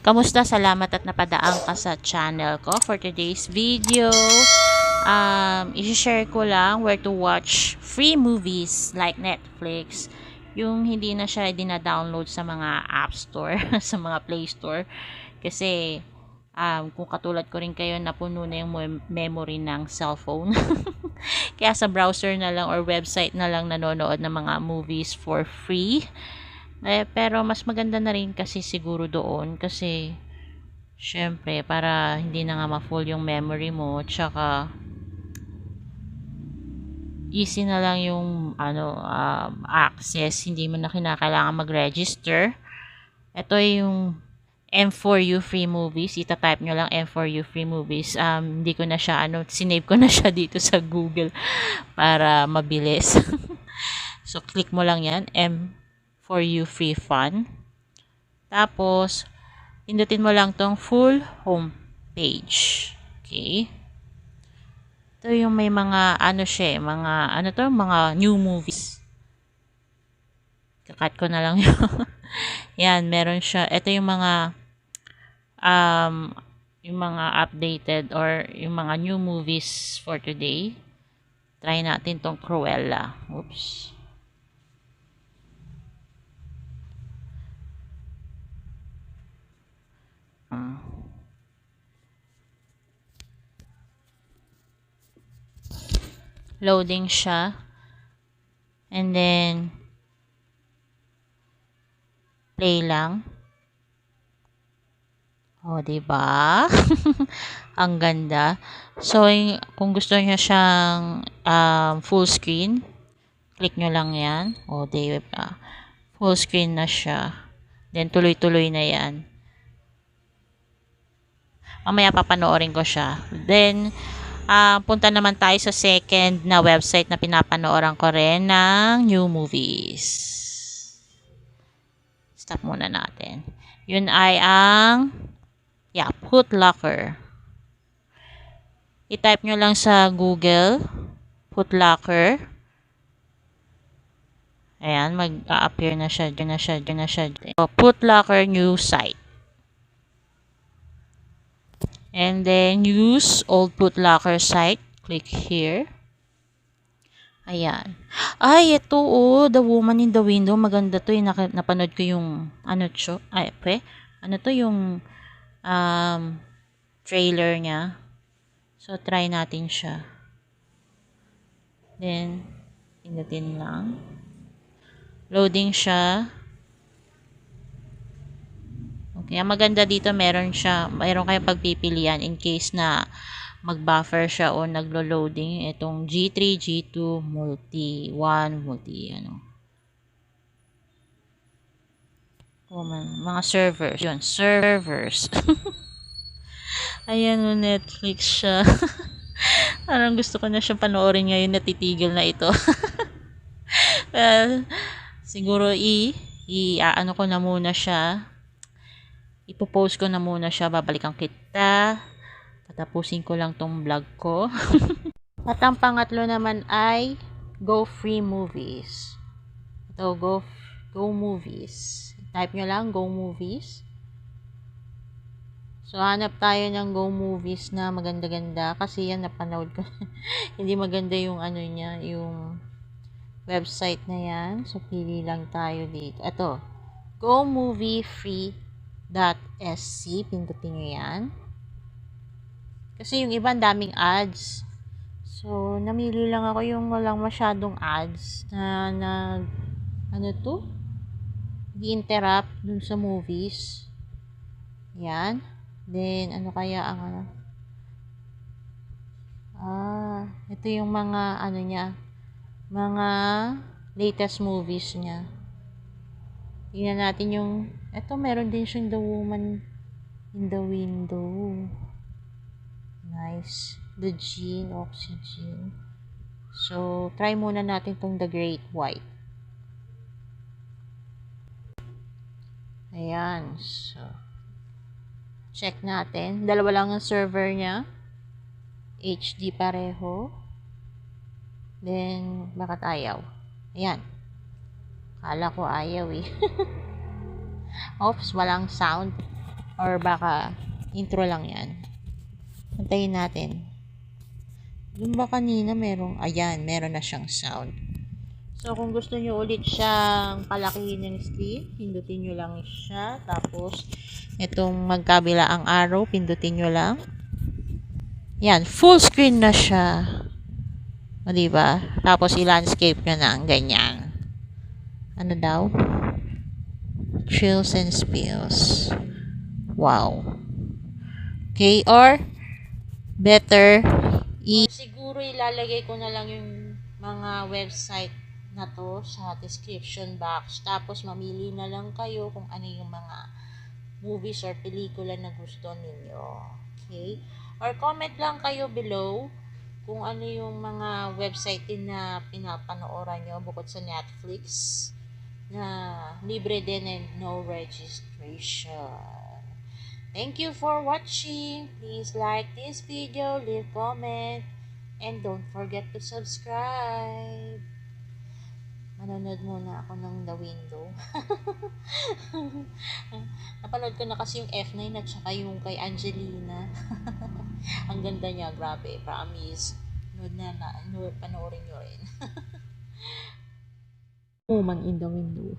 Kamusta? Salamat at napadaan ka sa channel ko for today's video. I-share ko lang where to watch free movies like Netflix. Yung hindi na siya dina-download sa mga App Store, sa mga Play Store. Kasi kung katulad ko rin kayo, napuno na yung memory ng cellphone. Kaya sa browser na lang or website na lang nanonood ng mga movies for free. Pero mas maganda na rin kasi siguro doon kasi syempre para hindi na nga ma-full yung memory mo, tsaka easy na lang yung access, hindi mo na kinakailangan mag-register. Ito yung M4U Free Movies. Ita-type nyo lang M4U Free Movies. Hindi ko na siya sinave ko na siya dito sa Google para mabilis. So click mo lang yan, M4U Free Fun. Tapos pindutin mo lang tong full home page. Okay. Ito yung may mga mga new movies. Kakat ko na lang yun. Yan, meron siya. Ito yung mga updated or yung mga new movies for today. Try natin tong Cruella. Oops. Loading siya. And then play lang. Oh, 'di ba? Ang ganda. So, kung gusto niyo siyang full screen, click nyo lang 'yan. Oh, 'di ba? Full screen na siya. Then tuloy-tuloy na 'yan. Mamaya papanoorin ko siya. Then punta naman tayo sa second na website na pinapanooran ko rin ng new movies. Stop muna natin. Yun ay Putlocker. I-type nyo lang sa Google, Putlocker. Ayan, mag-a-appear na siya. So, Putlocker new site. And then, use old Putlocker site. Click here. Ayan. Ay, ito The Woman in the Window. Maganda to. Napanood ko yung, yung trailer niya. So, try natin siya. Then, pindutin lang. Loading siya. Okay, ang maganda dito, meron kayong pagpipilian in case na mag-buffer siya o naglo-loading. Itong G3, G2, mga servers. Yun, servers. Ayan, Netflix siya. Parang gusto ko na siyang panoorin ngayon, natitigil na ito. Well, siguro ko na muna siya. Ipopost ko na muna siya, babalikan kita. Tatapusin ko lang tong vlog ko. At ang pangatlo naman ay Go Free Movies. Ito, Go Movies. Type nyo lang, Go Movies. So, hanap tayo ng Go Movies na maganda-ganda. Kasi yan, napanood ko. Hindi maganda yung niya, yung website na yan. So, pili lang tayo dito. Ito, gomoviefree.sc. Pindutin nyo yan. Kasi yung iba, daming ads. So, namili lang ako yung walang masyadong ads na di-interrupt dun sa movies. Yan. Then, ito yung mga, mga latest movies niya. Tingnan natin meron din siyang The Woman in the Window. Nice. The Gene, Oxygen. So, try muna natin tong The Great White. Ayan. So, check natin. Dalawa lang ang server niya. HD pareho. Then, bakit ayaw? Ayan. Kala ko ayaw eh. Oops, walang sound. Or baka intro lang yan. Antayin natin. Yung ba kanina meron na siyang sound. So, kung gusto nyo ulit siyang palakihin yung screen, pindutin nyo lang siya. Tapos, itong magkabila ang arrow, pindutin nyo lang. Yan, full screen na siya. O, diba? Tapos, i-landscape nyo na ang ganyan. Ano daw? Chills and spills. Wow. Okay, or better, siguro ilalagay ko na lang yung mga website na to sa description box. Tapos, mamili na lang kayo kung ano yung mga movies or pelikula na gusto ninyo. Okay? Or comment lang kayo below kung ano yung mga website din na pinapanooran nyo bukod sa Netflix na libre din and no registration. Thank you for watching. Please like this video, leave comment, and don't forget to subscribe. Manonood muna ako ng The Window. Napanood ko na kasi yung F9 at saka yung kay Angelina. Ang ganda niya, grabe, promise. Panoorin nyo rin. Woman in the Window.